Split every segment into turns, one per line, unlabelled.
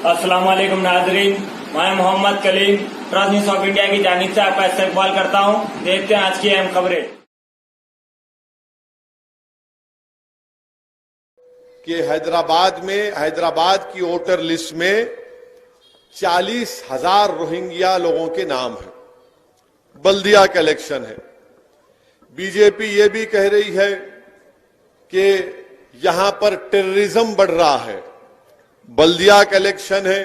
अस्सलाम वालेकुम नाजरीन, मैं Mohammad Kaleem trust news of India की जानिब से आपका इस्तकबाल करता हूं। देखते हैं आज की अहम खबरें।
कि हैदराबाद की वोटर लिस्ट में 40,000 रोहिंग्या लोगों के नाम हैं। बल्दिया का इलेक्शन है। बीजेपी ये भी कह रही है कि यहां पर टेररिज्म बढ़ रहा है। बल्दिया का इलेक्शन है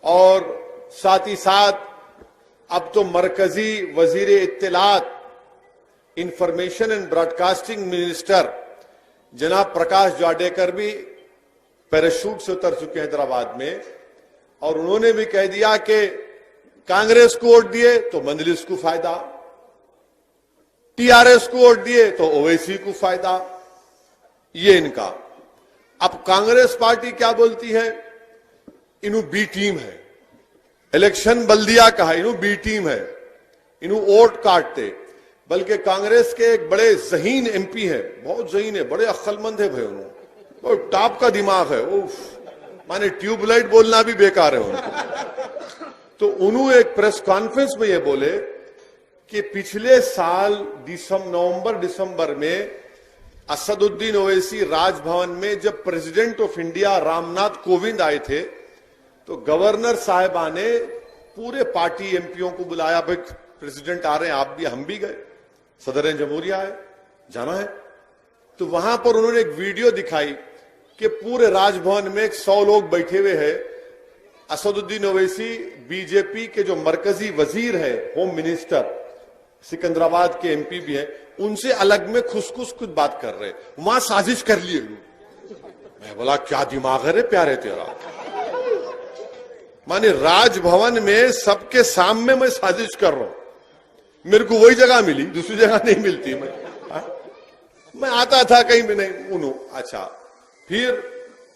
और साथ ही साथ अब तो मरकजी वजीर इत्तलात इंफॉर्मेशन एंड ब्रॉडकास्टिंग मिनिस्टर जनाब प्रकाश जावड़ेकर भी पैराशूट से उतर चुके हैं हैदराबाद में, और उन्होंने भी कह दिया कि कांग्रेस को वोट दिए तो मजलिस को फायदा, टीआरएस को वोट दिए तो ओवैसी को फायदा। ये इनका। अब कांग्रेस पार्टी क्या बोलती है, इन्हू बी टीम है, इलेक्शन बल्दिया का है, इन्हू बी टीम है, इन्हू वोट काटते। बल्कि कांग्रेस के एक बड़े जहीन एमपी है, बहुत जहीन है, बड़े अक्लमंद है भाई, उन्होंने बहुत टॉप का दिमाग है। उफ, माने ट्यूबलाइट बोलना भी बेकार है उनको। तो उन्होंने एक प्रेस कॉन्फ्रेंस में ये बोले कि पिछले साल नवंबर दिसंबर में असदुद्दीन ओवैसी राजभवन में जब president of India Ramnath Kovind आए थे तो गवर्नर साहिबा ने पूरे पार्टी एमपीओ को बुलाया, भाई प्रेसिडेंट आ रहे हैं, आप भी, हम भी गए, सदर जमहूरिया है, जाना है। तो वहां पर उन्होंने एक वीडियो दिखाई कि पूरे राजभवन में 100 लोग बैठे हुए हैं। असदुद्दीन ओवैसी बीजेपी के जो मरकजी वजीर है, होम मिनिस्टर, सिकंदराबाद के एमपी भी हैं, उनसे अलग में खुश बात कर रहे, वहां साजिश कर लिए। मैं बोला क्या दिमाग है रे प्यारे तेरा, माने राजभवन में सबके सामने मैं साजिश कर रहा हूं। मेरे को वही जगह मिली, दूसरी जगह नहीं मिलती। मैं आता था कहीं भी नहीं। अच्छा, फिर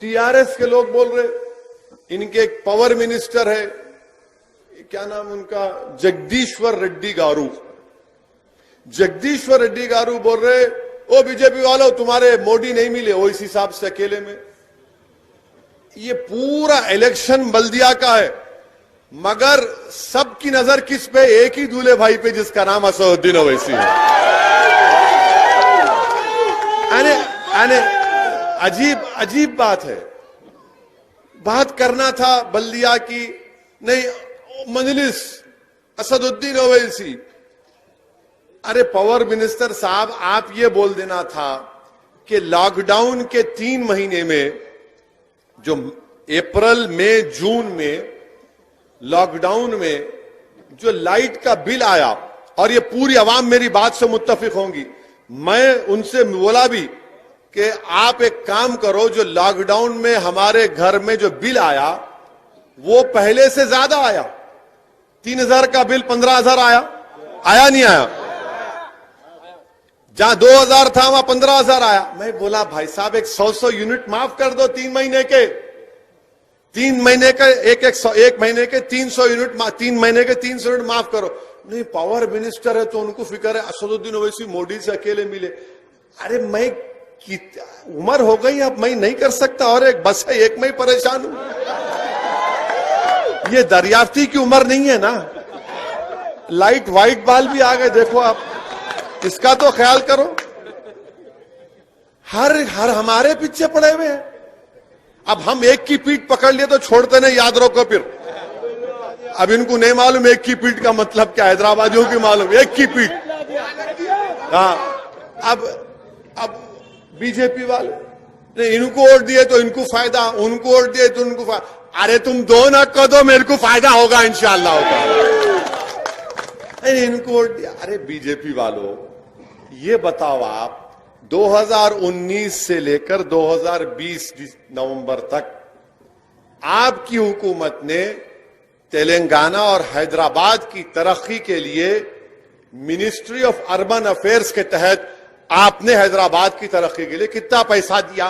टीआरएस के लोग बोल रहे, इनके एक पावर मिनिस्टर है, क्या नाम उनका, जगदीश्वर रेड्डी गारू बोल रहे, ओ बीजेपी वालों तुम्हारे मोदी नहीं मिले वो इस हिसाब से अकेले में। ये पूरा इलेक्शन बल्दिया का है, मगर सबकी नजर किस पे, एक ही दूल्हे भाई पे जिसका नाम असदुद्दीन ओवैसी है। अजीब बात है। बात करना था बल्दिया की, नहीं मजलिस असदुद्दीन ओवैसी। अरे पावर मिनिस्टर साहब, आप ये बोल देना था कि लॉकडाउन के 3 महीने में, जो अप्रैल मई जून में लॉकडाउन में जो लाइट का बिल आया, और ये पूरी आवाम मेरी बात से मुत्तफिक होंगी, मैं उनसे बोला भी कि आप एक काम करो, जो लॉकडाउन में हमारे घर में जो बिल आया वो पहले से ज्यादा आया। 3,000 का बिल 15,000 आया नहीं आया? जहां 2,000 था वहां 15,000 आया। मैं बोला भाई साहब एक 100 यूनिट माफ कर दो, 3 महीने के, 3 महीने के एक महीने के 300 यूनिट, 3 महीने के 300 यूनिट माफ करो। नहीं, पावर मिनिस्टर है तो उनको फिक्र है, असदुद्दीन ओवैसी मोदी से अकेले मिले। अरे मैं उम्र हो गई, अब मैं नहीं कर सकता, और एक बस है, एक में ही परेशान हूं। ये दरियाफ्ती की उम्र नहीं है ना। लाइट व्हाइट बाल भी आ गए, देखो आप, इसका तो ख्याल करो। हर हमारे पीछे पड़े हुए हैं। अब हम एक की पीठ पकड़ लिए तो छोड़ते नहीं, याद रखो। फिर अब इनको नहीं मालूम एक की पीठ का मतलब क्या, हैदराबादियों की मालूम, एक की पीठ। हाँ, अब बीजेपी वाले ने इनको वोट दिए तो इनको फायदा, उनको वोट दिए तो उनको फायदा। अरे तुम दो ना कर दो, मेरे को फायदा होगा इंशाअल्लाह होगा। इनको वोट दिया। अरे बीजेपी वालों, ये बताओ आप, 2019 से लेकर 2020 नवंबर तक आपकी हुकूमत ने तेलंगाना और हैदराबाद की तरक्की के लिए मिनिस्ट्री ऑफ अर्बन अफेयर्स के तहत आपने हैदराबाद की तरक्की के लिए कितना पैसा दिया?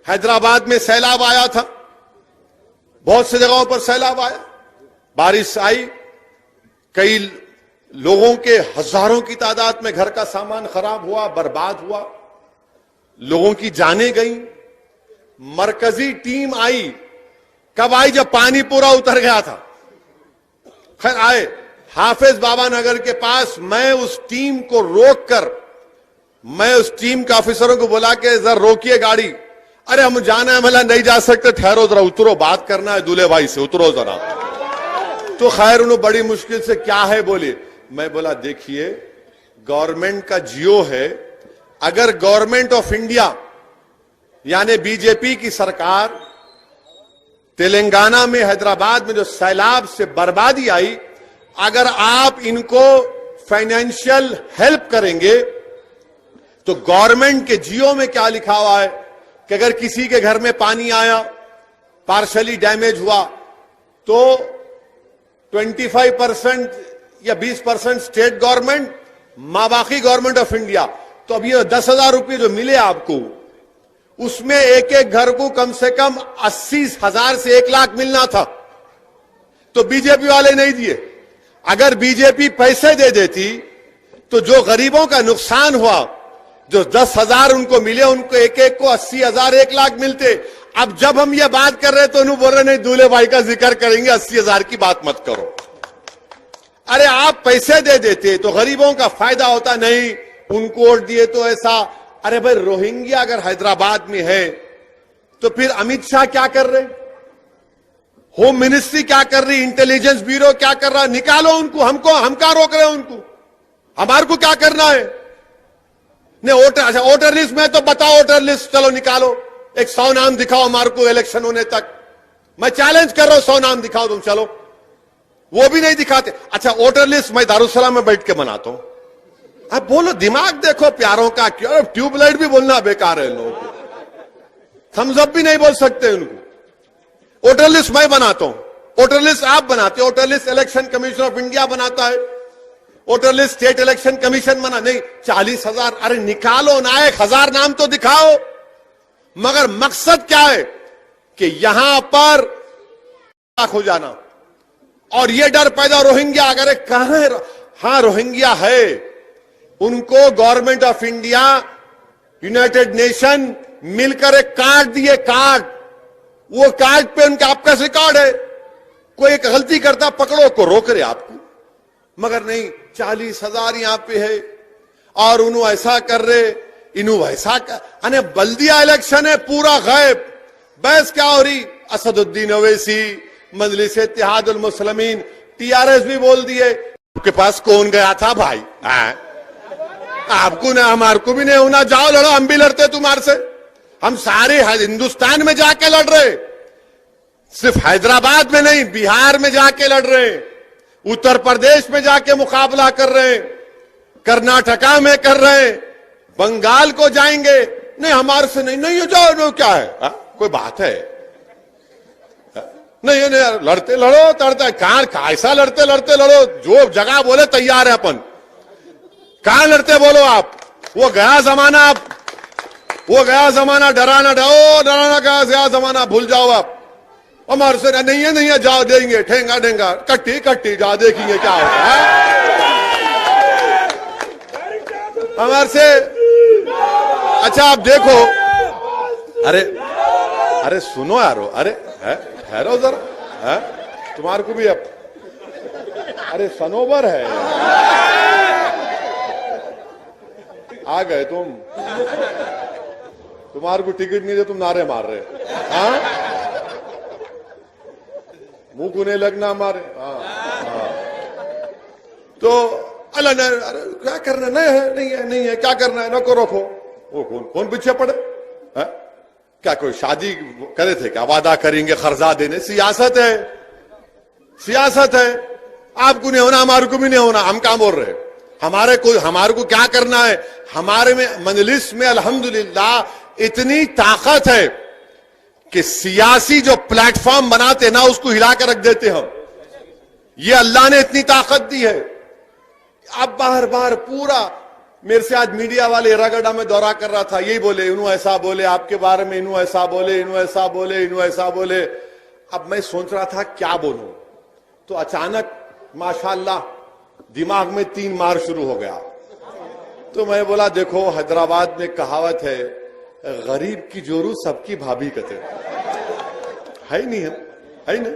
हैदराबाद में सैलाब आया था, बहुत सी जगहों पर सैलाब आया, बारिश आई, कई लोगों के हजारों की तादाद में घर का सामान खराब हुआ, बर्बाद हुआ, लोगों की जानें गई। मरकजी टीम आई कब आई? जब पानी पूरा उतर गया था। खैर आए हाफिज बाबा नगर के पास, मैं उस टीम को रोककर, मैं उस टीम के ऑफिसरों को बोला कि जरा रोकिए गाड़ी। अरे हम जाना है, मतलब नहीं जा सकते, ठहरो जरा, उतरो, बात करना है दूल्हे भाई से, उतरो जरा। तो खैर उन्होंने बड़ी मुश्किल से क्या है बोले। मैं बोला देखिए गवर्नमेंट का जियो है, अगर गवर्नमेंट ऑफ इंडिया यानी बीजेपी की सरकार तेलंगाना में, हैदराबाद में जो सैलाब से बर्बादी आई, अगर आप इनको फाइनेंशियल हेल्प करेंगे तो गवर्नमेंट के जियो में क्या लिखा हुआ है कि अगर किसी के घर में पानी आया, पार्शली डैमेज हुआ, तो 25% या 20% स्टेट गवर्नमेंट, बाकी गवर्नमेंट ऑफ इंडिया। तो अब ये 10,000 रुपये जो मिले आपको, उसमें एक एक घर को कम से कम 80,000 से 1 लाख मिलना था, तो बीजेपी वाले नहीं दिए। अगर बीजेपी पैसे दे देती तो जो गरीबों का नुकसान हुआ, जो 10,000 उनको मिले, उनको एक एक को 80,000 1 लाख मिलते। अब जब हम ये बात कर रहे तो उन्होंने बोल रहे नहीं दूल्हे भाई का जिक्र करेंगे, 80,000 की बात मत करो। अरे आप पैसे दे देते तो गरीबों का फायदा होता, नहीं उनको वोट दिए तो ऐसा। अरे भाई रोहिंग्या अगर हैदराबाद में है तो फिर अमित शाह क्या कर रहे, होम मिनिस्ट्री क्या कर रही, इंटेलिजेंस ब्यूरो क्या कर रहा? निकालो उनको, हमको, हम क्या रोक रहे हैं उनको? हमारे को क्या करना है? नहीं वोटर, अच्छा वोटर लिस्ट में तो बताओ, वोटर लिस्ट चलो निकालो, एक 100 नाम दिखाओ हमारे को इलेक्शन होने तक। मैं चैलेंज कर रहा हूं, 100 नाम दिखाओ तुम, चलो। वो भी नहीं दिखाते। अच्छा वोटर लिस्ट मैं दारुसलाम में बैठ के बनाता हूं। अब बोलो, दिमाग देखो प्यारों का, क्यों ट्यूबलाइट भी बोलना बेकार है लोगों को, थम्स अप भी नहीं बोल सकते उनको। वोटर लिस्ट मैं बनाता हूं, वोटर लिस्ट आप बनाते हो, voter list election commission of India बनाता है, voter list state election commission बना। नहीं 40,000, अरे निकालो ना, 1,000 नाम तो दिखाओ। मगर मकसद क्या है कि यहां पर हो जाना, और ये डर पैदा, रोहिंग्या अगर कहां है, हां रोहिंग्या है, उनको government of India, United nation मिलकर एक कार्ड दिए, कार्ड, वो कार्ड पे उनका आपका रिकॉर्ड है, कोई एक गलती करता पकड़ो को रोक रहे आपको। मगर नहीं 40,000 यहां पे है, और उन्होंने ऐसा कर रहे, इन्हों वैसा कर, अने बल्दिया इलेक्शन है पूरा गायब। बहस क्या हो रही? असदुद्दीन ओवैसी, मजलिस इत्तेहादुल मुस्लिमीन, टीआरएस भी बोल दिए। आपके पास कौन गया था भाई? आपको ना, हमारे को भी नहीं होना, जाओ लड़ो, हम भी लड़ते तुम्हारे से। हम सारे हिंदुस्तान में जाके लड़ रहे, सिर्फ हैदराबाद में नहीं, बिहार में जाके लड़ रहे, उत्तर प्रदेश में जाके मुकाबला कर रहे, कर्नाटका में कर रहे, बंगाल को जाएंगे। नहीं हमारे से नहीं, नहीं जाओ, नो क्या है? कोई बात है? नहीं नहीं, लड़ते लड़ो, तड़ते कहां, ऐसा लड़ते लड़ते लड़ो, जो जगह बोले तैयार है अपन। कहां लड़ते बोलो आप? वो गया जमाना, आप वो गया जमाना, डराना डरो, डराना गया जमाना, भूल जाओ आप। हमारे से नहीं है, नहीं है, जाओ देंगे, ठेंगा ठेंगा, कट्टी कट्टी, जाओ देखेंगे क्या होता है हमारे से। अच्छा आप देखो, अरे अरे सुनो यारो, अरे ठहरो जरा, तुम्हारे को भी अब, अरे सनोवर है, आ गए तुम, तुम्हारे को टिकट नहीं दे, तुम नारे मार रहे, मुंह को नहीं लगना हमारे। तो अल्लाह ने, अरे क्या करना, नहीं है, नहीं है, नहीं है, क्या करना है, नको रखो। वो कौन पीछे पड़े है? क्या कोई शादी करे थे क्या? वादा करेंगे खर्जा देने, सियासत है, सियासत है। आपको नहीं होना, हमारे को भी नहीं होना, हम क्या बोल रहे? हमारे को क्या करना है? हमारे में मजलिस में अल्हम्दुलिल्लाह इतनी ताकत है कि सियासी जो प्लेटफॉर्म बनाते ना, उसको हिला कर रख देते हम। ये अल्लाह ने इतनी ताकत दी है। अब बार बार पूरा, मेरे से आज मीडिया वाले रगड़ा में दौरा कर रहा था, यही बोले, इन्हों ऐसा बोले आपके बारे में, इन्हों ऐसा बोले, इन्हों ऐसा बोले, इन्हों ऐसा बोले। अब मैं सोच रहा था क्या बोलूं, तो अचानक माशाल्लाह दिमाग में 3 मार शुरू हो गया। तो मैं बोला देखो, हैदराबाद में कहावत है, गरीब की जोरू सबकी भाभी कहते है ही नहीं है। है ना?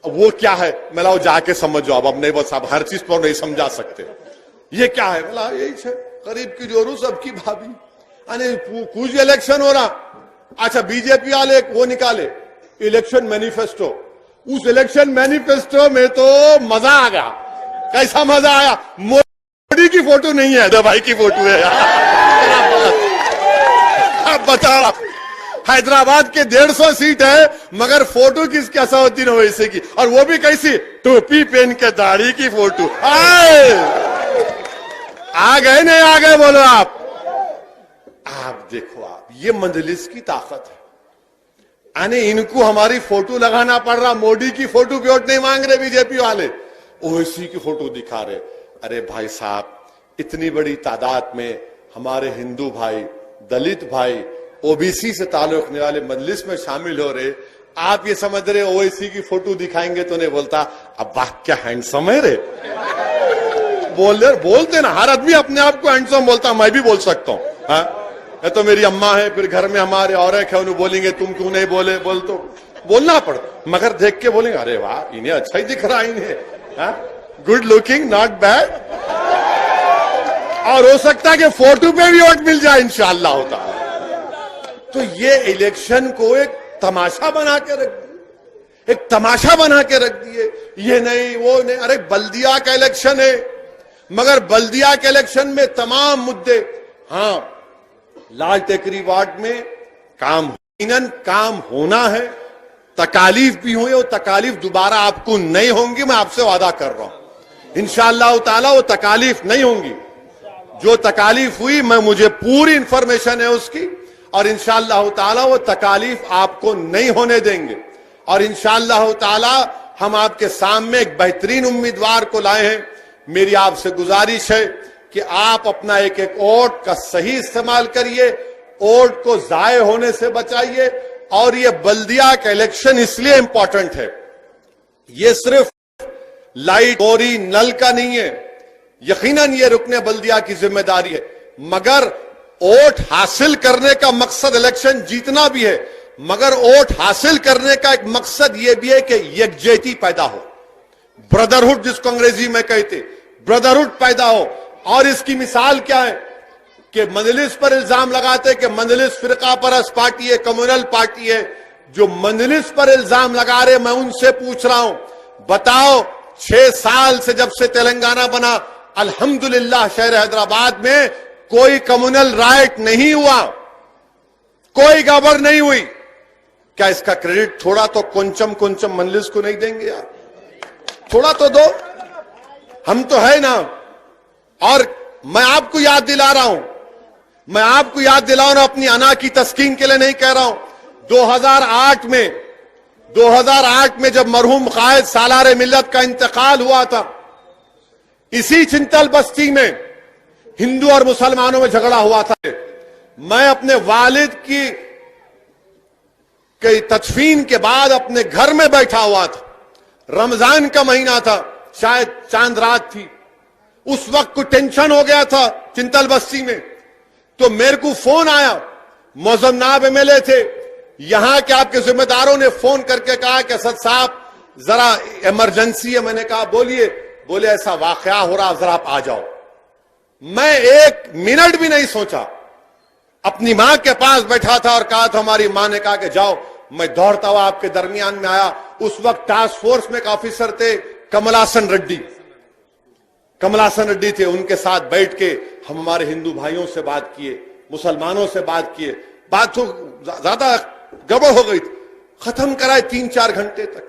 वो क्या है? मैं लाओ जाके समझो अब नहीं, बस आप हर चीज पर नहीं समझा सकते। ये क्या है? बोला यही है, करीब की जोरू सबकी भाभी। अरे कुछ इलेक्शन हो रहा, अच्छा बीजेपी वाले वो निकाले इलेक्शन मैनिफेस्टो। उस इलेक्शन मैनिफेस्टो में तो मजा आ गया। कैसा मजा आया? मोदी की फोटो नहीं है, भाई की फोटो है यार। अब बता, हैदराबाद के 150 सीट है मगर फोटो किसकी असउद्दीन ओवैसी की, और वो भी कैसी? टोपी पहन के दाढ़ी की फोटो। आ गए नहीं आ गए बोलो आप देखो, आप ये मजलिस की ताकत है। अने इनको हमारी फोटो लगाना पड़ रहा, मोदी की फोटो पे वोट नहीं मांग रहे बीजेपी वाले, ओवैसी की फोटो दिखा रहे। अरे भाई साहब, इतनी बड़ी तादाद में हमारे हिंदू भाई, दलित भाई, ओबीसी से ताल्लुक रखने वाले मजलिस में शामिल हो रहे, आप ये समझ रहे ओवैसी की फोटो दिखाएंगे तो नहीं बोलता अब वाह क्या हैंडसम है रे? बोलते ना, हर आदमी अपने आप को हैंडसम बोलता, मैं भी बोल सकता हूँ। ये तो मेरी अम्मा है, फिर घर में हमारे और है, उन्हें बोलेंगे तुम क्यों नहीं बोले, तो बोलना पड़ता, मगर देख के बोलेंगे अरे वाह इन्हें अच्छा ही दिख रहा है, इन्हें गुड लुकिंग, नॉट बैड। और हो सकता है कि फोटो पे भी वोट मिल जाए इंशाअल्लाह होता। तो ये इलेक्शन को एक तमाशा बना के रख दिए, एक तमाशा बना के रख दिए। ये नहीं वो नहीं, अरे बल्दिया का इलेक्शन है, मगर बल्दिया के इलेक्शन में तमाम मुद्दे, हाँ लाल टेकरी वार्ड में काम होना है, तकालीफ भी हुई, और तकालीफ दोबारा आपको नहीं होंगी, मैं आपसे वादा कर रहा हूं इंशाअल्लाह ताला वो तकालीफ नहीं होंगी। जो तकालीफ हुई मुझे पूरी इंफॉर्मेशन है उसकी, और इंशाअल्लाह ताला वो तकालीफ आपको नहीं होने देंगे। और इंशाअल्लाह ताला हम आपके सामने एक बेहतरीन उम्मीदवार को लाए हैं। मेरी आपसे गुजारिश है कि आप अपना एक एक वोट का सही इस्तेमाल करिए, वोट को जाये होने से बचाइए। और ये बल्दिया का इलेक्शन इसलिए इंपॉर्टेंट है, ये सिर्फ लाइट बोरी नल का नहीं है, यकीनन ये रुकने बल्दिया की जिम्मेदारी है, मगर वोट हासिल करने का मकसद इलेक्शन जीतना भी है, मगर वोट हासिल करने का एक मकसद यह भी है कि यकजहती पैदा हो, ब्रदरहुड जिसको अंग्रेजी में कहते, ब्रदरहुड पैदा हो। और इसकी मिसाल क्या है कि मजलिस पर इल्जाम लगाते कि मजलिस फिरका परस्त पार्टी है, कम्युनल पार्टी है। जो मजलिस पर इल्जाम लगा रहे, मैं उनसे पूछ रहा हूं, बताओ 6 साल से जब से तेलंगाना बना, अल्हम्दुलिल्लाह शहर हैदराबाद में कोई कम्युनल राइट नहीं हुआ, कोई गड़बड़ नहीं हुई। क्या इसका क्रेडिट थोड़ा तो कुंचम मजलिस को नहीं देंगे यार? थोड़ा तो दो, हम तो है ना। और मैं आपको याद दिला रहा हूं, मैं आपको याद दिला रहा हूं, अपनी अना की तस्कीन के लिए नहीं कह रहा हूं। 2008 में जब मरहूम कायद सालार मिल्लत का इंतकाल हुआ था, इसी चिंतल बस्ती में हिंदू और मुसलमानों में झगड़ा हुआ था। मैं अपने वालिद की तदफीन के बाद अपने घर में बैठा हुआ था, रमजान का महीना था, शायद चांद रात थी। उस वक्त को टेंशन हो गया था चिंतल बस्ती में, तो मेरे को फोन आया, मौजम नाब एमएलए थे, यहां के आपके जिम्मेदारों ने फोन करके कहा कि असद साहब जरा इमरजेंसी है। मैंने कहा बोलिए। बोले ऐसा वाकया हो रहा, जरा आप आ जाओ। मैं 1 मिनट भी नहीं सोचा, अपनी मां के पास बैठा था और कहा था, हमारी मां ने कहा कि जाओ। मैं दौड़ता हुआ आपके दरमियान में आया। उस वक्त टास्क फोर्स में एक ऑफिसर थे, कमलासन रेड्डी थे। उनके साथ बैठ के हम हमारे हिंदू भाइयों से बात किए, मुसलमानों से बात किए। बात तो ज्यादा गड़बड़ हो गई थी, खत्म कराए 3-4 घंटे तक।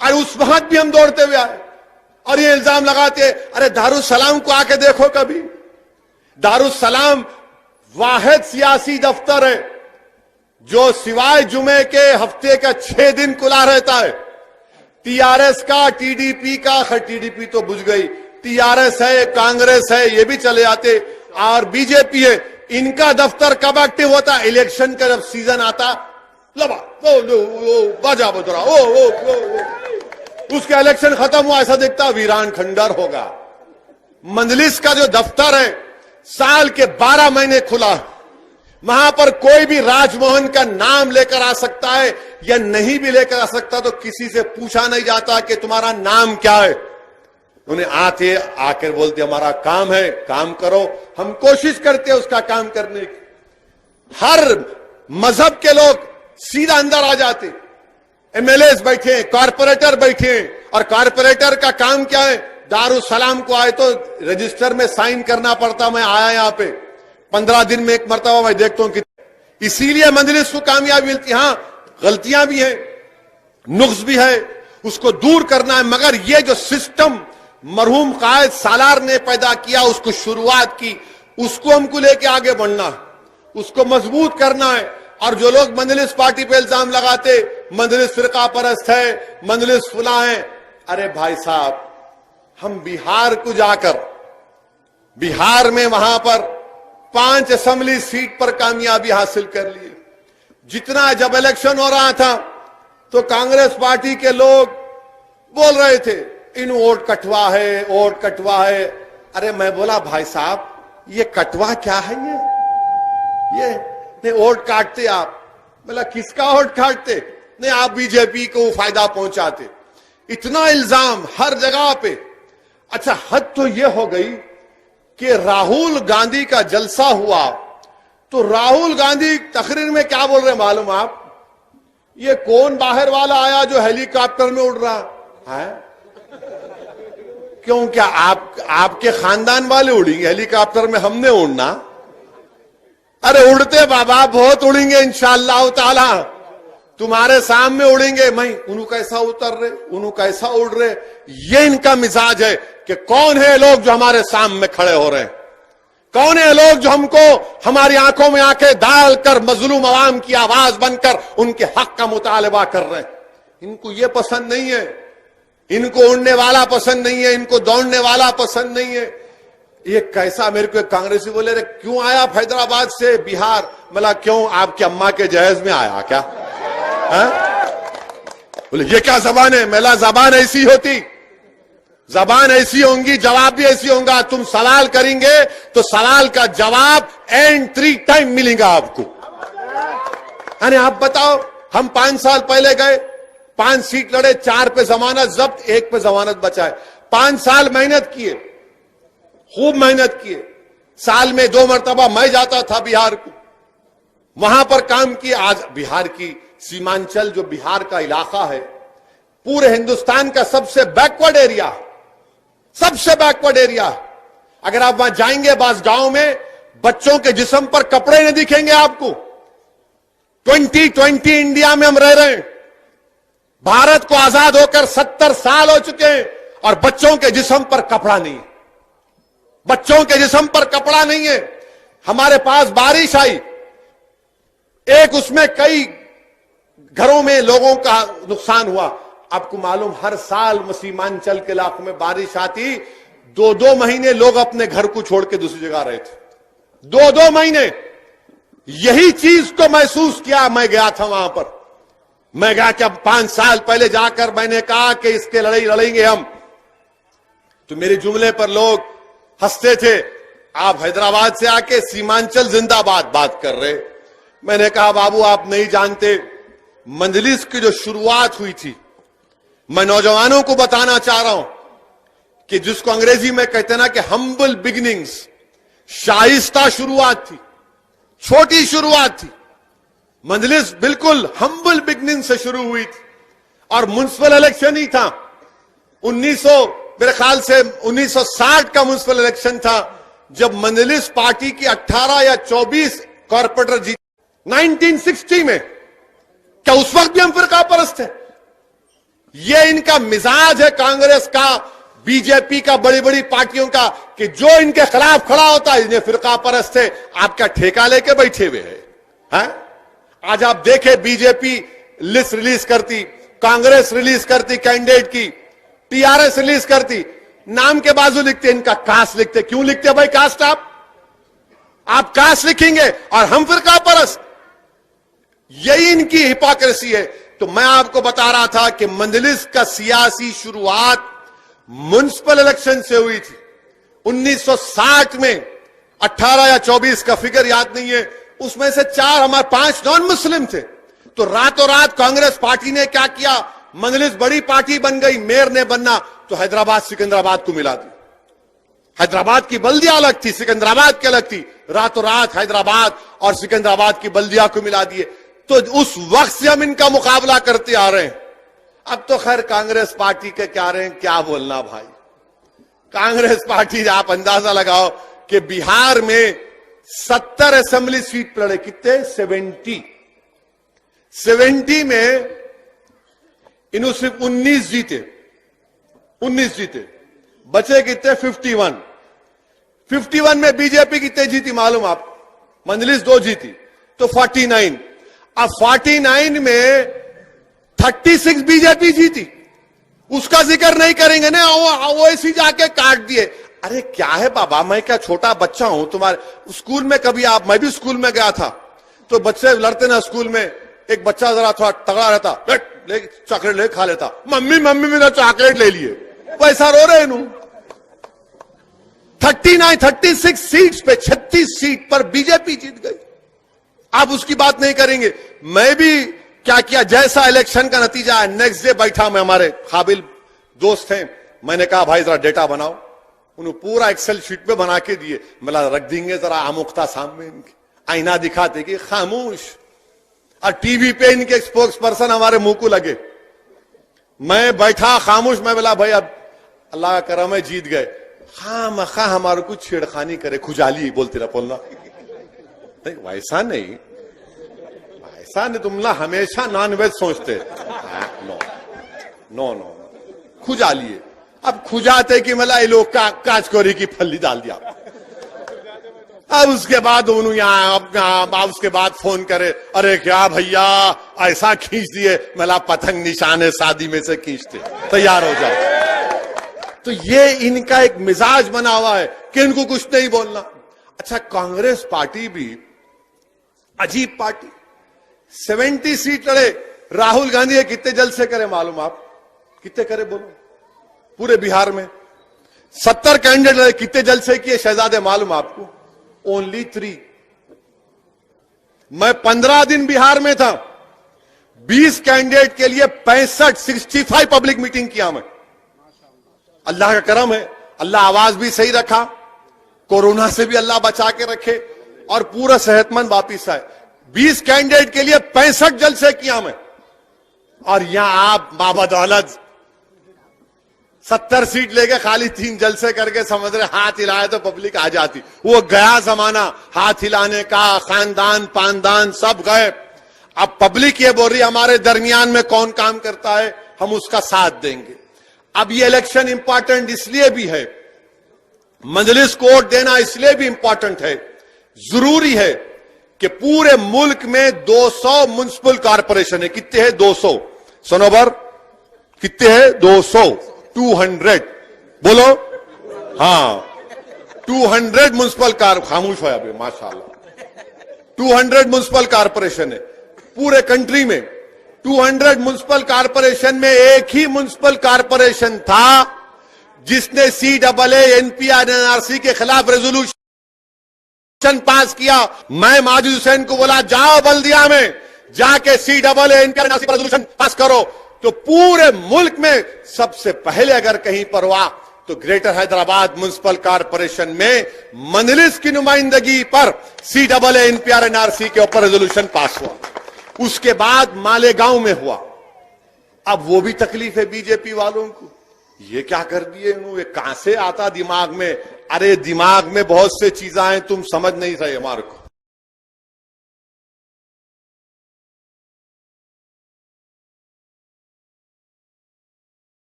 अरे उस वक्त भी हम दौड़ते हुए आए और ये इल्जाम लगाते, अरे दारुसलाम को आके देखो कभी। दारुसलाम वाहिद सियासी दफ्तर है जो सिवाय जुमे के हफ्ते का 6 दिन खुला रहता है। टीआरएस का, टीडीपी का, टीडीपी तो बुझ गई, टीआरएस है, कांग्रेस है, ये भी चले आते, और बीजेपी है। इनका दफ्तर कब एक्टिव होता? इलेक्शन का जब सीजन आता, लबा बाजा बजरा, उसका इलेक्शन खत्म हुआ, ऐसा दिखता वीरान खंडर होगा। मजलिस का जो दफ्तर है साल के 12 महीने खुला, वहां पर कोई भी राजमोहन का नाम लेकर आ सकता है या नहीं भी लेकर आ सकता, तो किसी से पूछा नहीं जाता कि तुम्हारा नाम क्या है। उन्हें आते आकर बोलते हमारा काम है, काम करो। हम कोशिश करते हैं उसका काम करने की। हर मजहब के लोग सीधा अंदर आ जाते। एमएलए बैठे, कॉर्पोरेटर बैठे, और कॉर्पोरेटर का काम क्या है? दारुसलाम को आए तो रजिस्टर में साइन करना पड़ता। मैं आया यहां पे 15 दिन में एक मरतबा मैं देखता हूं कि इसीलिए मजलिस को कामयाबी मिलती। हां, गलतियां भी हैं, नुक्स भी है, उसको दूर करना है, मगर ये जो सिस्टम मरहूम कायद सालार ने पैदा किया, उसको शुरुआत की, उसको हमको लेके आगे बढ़ना है, उसको मजबूत करना है। और जो लोग मजलिस पार्टी पे इल्जाम लगाते, मजलिस फिरका परस्त है, मजलिस फुला है, अरे भाई साहब, हम बिहार को जाकर, बिहार में वहां पर 5 असेंबली सीट पर कामयाबी हासिल कर ली। जितना जब इलेक्शन हो रहा था तो कांग्रेस पार्टी के लोग बोल रहे थे इन वोट कटवा है, वोट कटवा है। अरे मैं बोला भाई साहब, ये कटवा क्या है? ये नहीं, वोट काटते आप। बोला किसका वोट काटते? नहीं, आप बीजेपी को फायदा पहुंचाते। इतना इल्जाम हर जगह पे। अच्छा, हद तो यह हो गई कि राहुल गांधी का जलसा हुआ तो राहुल गांधी तकरीर में क्या बोल रहे मालूम आप? ये कौन बाहर वाला आया जो हेलीकॉप्टर में उड़ रहा है? क्यों, क्या आपके खानदान वाले उड़ेंगे हेलीकॉप्टर में? हमने उड़ना? अरे उड़ते बाबा, बहुत उड़ेंगे इंशाअल्लाह ताला, तुम्हारे सामने उड़ेंगे। मैं उन्हों कैसा उतर रहे, उन्हों कैसा उड़ रहे, ये इनका मिजाज है कि कौन है लोग जो हमारे सामने खड़े हो रहे हैं, कौन है लोग जो हमको हमारी आंखों में आंखें डालकर मजलूम अवाम की आवाज बनकर उनके हक का मुतालबा कर रहे हैं। इनको ये पसंद नहीं है, इनको उड़ने वाला पसंद नहीं है, इनको दौड़ने वाला पसंद नहीं है। ये कैसा? मेरे को कांग्रेसी बोले रे क्यों आया हैदराबाद से बिहार? मतलब क्यों, आपकी अम्मा के जहेज में आया क्या? बोले ये क्या जबान है? मेला जबान ऐसी होती, जबान ऐसी होंगी, जवाब भी ऐसी होगा। तुम सवाल करेंगे तो सवाल का जवाब एंड 3 टाइम मिलेगा आपको। यानी आप बताओ, हम 5 साल पहले गए, 5 सीट लड़े, 4 पे जमानत जब्त, 1 पे जमानत बचाए। 5 साल मेहनत किए, खूब मेहनत किए। साल में 2 मरतबा मैं जाता था बिहार को, वहां पर काम किए। आज बिहार की सीमांचल जो बिहार का इलाका है, पूरे हिंदुस्तान का सबसे बैकवर्ड एरिया है, सबसे बैकवर्ड एरिया है। अगर आप वहां जाएंगे बास गांव में, बच्चों के जिस्म पर कपड़े नहीं दिखेंगे आपको। 2020 इंडिया में हम रह रहे हैं, भारत को आजाद होकर 70 साल हो चुके हैं और बच्चों के जिस्म पर कपड़ा नहीं है, बच्चों के जिस्म पर कपड़ा नहीं है। हमारे पास बारिश आई, एक उसमें कई घरों में लोगों का नुकसान हुआ। आपको मालूम, हर साल सीमांचल के इलाकों में बारिश आती, 2-2 महीने लोग अपने घर को छोड़ के दूसरी जगह रहे थे। 2-2 महीने। यही चीज को महसूस किया। मैं गया था वहां पर, मैं गया क्या 5 साल पहले जाकर मैंने कहा कि इसके लड़ाई लड़ेंगे हम, तो मेरे जुमले पर लोग हंसते थे। आप हैदराबाद से आके सीमांचल जिंदाबाद बात कर रहे। मैंने कहा बाबू आप नहीं जानते, मजलिस की जो शुरुआत हुई थी, मैं नौजवानों को बताना चाह रहा हूं कि जिसको अंग्रेजी में कहते ना कि हम्बल बिगिनिंग्स, शाइस्ता शुरुआत थी, छोटी शुरुआत थी। मजलिस बिल्कुल हम्बल बिगिनिंग से शुरू हुई थी और म्युनिसिपल इलेक्शन ही था। 1900 मेरे ख्याल से 1960 का म्युनिसिपल इलेक्शन था जब मजलिस पार्टी की 18 या 24 कॉर्पोरेटर जीत। 1960 में क्या उस वक्त भी हम फिरका परस्त थे? ये इनका मिजाज है कांग्रेस का, बीजेपी का, बड़ी बड़ी पार्टियों का, कि जो इनके खिलाफ खड़ा होता है इन्हें फिरका परस्त है। आप क्या ठेका लेके बैठे हुए हैं? आज आप देखे बीजेपी लिस्ट रिलीज करती, कांग्रेस रिलीज करती कैंडिडेट की, टीआरएस रिलीज करती, नाम के बाजू लिखते इनका कास्ट लिखते। क्यों लिखते भाई कास्ट? आप कास्ट लिखेंगे और हम फिरका परस्त। यही इनकी हिपोक्रेसी है। तो मैं आपको बता रहा था कि मजलिस का सियासी शुरुआत म्युनिसिपल इलेक्शन से हुई थी। 1960 में 18 या 24 का फिगर याद नहीं है, उसमें से 4 हमारे 5 नॉन मुस्लिम थे। तो रातों रात कांग्रेस पार्टी ने क्या किया, मजलिस बड़ी पार्टी बन गई, मेयर ने बनना तो हैदराबाद सिकंदराबाद को मिला दी। हैदराबाद की बल्दिया अलग थी, सिकंदराबाद की अलग थी। रातों रात हैदराबाद और सिकंदराबाद की बल्दिया को मिला दिए। तो उस वक्त से हम इनका मुकाबला करते आ रहे हैं। अब तो खैर कांग्रेस पार्टी के क्या रहे हैं, क्या बोलना भाई। कांग्रेस पार्टी, आप अंदाजा लगाओ कि बिहार में 70 असेंबली सीट लड़े, कितने 70 में इन्होंने सिर्फ 19 जीते, बचे कितने 51 में बीजेपी कितने जीती मालूम आप, मंजलिस 2 जीती तो 49। अब 49 में 36 बीजेपी जीती, उसका जिक्र नहीं करेंगे ना, वो ऐसी जाके काट दिए। अरे क्या है बाबा, मैं क्या छोटा बच्चा हूं तुम्हारे स्कूल में, कभी आप, मैं भी स्कूल में गया था तो बच्चे लड़ते ना स्कूल में, एक बच्चा जरा थोड़ा तगड़ा रहता, ले चॉकलेट ले खा लेता, मम्मी मेरा चॉकलेट ले लिए, पैसा रो रहे नु। 36 सीट्स पे 36 सीट पर बीजेपी जीत गई। आप उसकी बात नहीं करेंगे। मैं भी क्या किया, जैसा इलेक्शन का नतीजा है, नेक्स्ट डे बैठा, मैं, हमारे काबिल दोस्त हैं, मैंने कहा भाई जरा डेटा बनाओ। उन्होंने पूरा एक्सेल शीट पे बना के दिए। मला रख देंगे जरा आमुख्ता सामने, इनके आईना दिखाते कि खामोश, और टीवी पे इनके स्पोक्स पर्सन हमारे मुंह को लगे। मैं बैठा खामोश, मैं बोला भाई अब अल्लाह का करम है जीत गए। खामखा हमारे को छेड़खानी करे, खुजाली बोलते रहा बोलना, नहीं वैसा नहीं, तुम ना हमेशा नॉनवेज सोचते। नो खुजालिए। अब खुजाते कि मला ये लोग काचकोरी की फल्ली डाल दिया। अब उसके बाद उन्होंने यहाँ उसके बाद फोन करे, अरे क्या भैया ऐसा खींच दिए, मला पतंग निशाने शादी में से खींचते, तैयार हो जाओ। तो ये इनका एक मिजाज बना हुआ है कि इनको कुछ नहीं बोलना। अच्छा, कांग्रेस पार्टी भी अजीब पार्टी, 70 सीट लड़े। राहुल गांधी कितने जलसे करे मालूम आप, कितने करे बोलो पूरे बिहार में? 70 कैंडिडेट लड़े, कितने जलसे किए शहजादे मालूम आपको? ओनली 3। मैं 15 दिन बिहार में था, 20 कैंडिडेट के लिए 65 पब्लिक मीटिंग किया मैं। अल्लाह का करम है, अल्लाह आवाज भी सही रखा, कोरोना से भी अल्लाह बचा के रखे और पूरा सेहतमंद वापिस आए। 20 कैंडिडेट के लिए 65 जलसे किया मैं। और यहां आप बाबदौलत 70 सीट लेके खाली 3 जलसे करके समझ रहे हाथ हिलाए तो पब्लिक आ जाती। वो गया जमाना हाथ हिलाने का, खानदान पानदान सब गए। अब पब्लिक ये बोल रही हमारे दरमियान में कौन काम करता है, हम उसका साथ देंगे। अब ये इलेक्शन इंपॉर्टेंट इसलिए भी है, मजलिस को वोट देना इसलिए भी इंपॉर्टेंट है, जरूरी है कि पूरे मुल्क में 200 म्युनिसिपल कॉर्पोरेशन है। कितने हैं? 200। सोनोबर कितने हैं? 200 बोलो। हाँ, 200 म्युनिसिपल खामोश है अभी माशाल्लाह। 200 म्युनिसिपल कॉर्पोरेशन है पूरे कंट्री में। 200 म्युनिसिपल कॉर्पोरेशन में एक ही म्युनिसिपल कॉर्पोरेशन था जिसने CAA NPR NRC के खिलाफ रेजोल्यूशन पास किया। मैं माजिद हुसैन को बोला जाओ बल्दिया में जाके CAA NPR NRC पर रेजोल्यूशन पास करो। तो पूरे मुल्क में सबसे पहले अगर कहीं पर हुआ तो ग्रेटर हैदराबाद म्युनिसिपल कॉर्पोरेशन में मजलिस की नुमाइंदगी पर CAA NPR NRC के ऊपर रेजोल्यूशन पास हुआ। उसके बाद मालेगांव में हुआ। अब वो भी तकलीफ है बीजेपी वालों को, ये क्या कर दिए इन्होंने, कहां से आता दिमाग में? अरे दिमाग में बहुत से चीजें हैं, तुम समझ नहीं रहे हमारे को।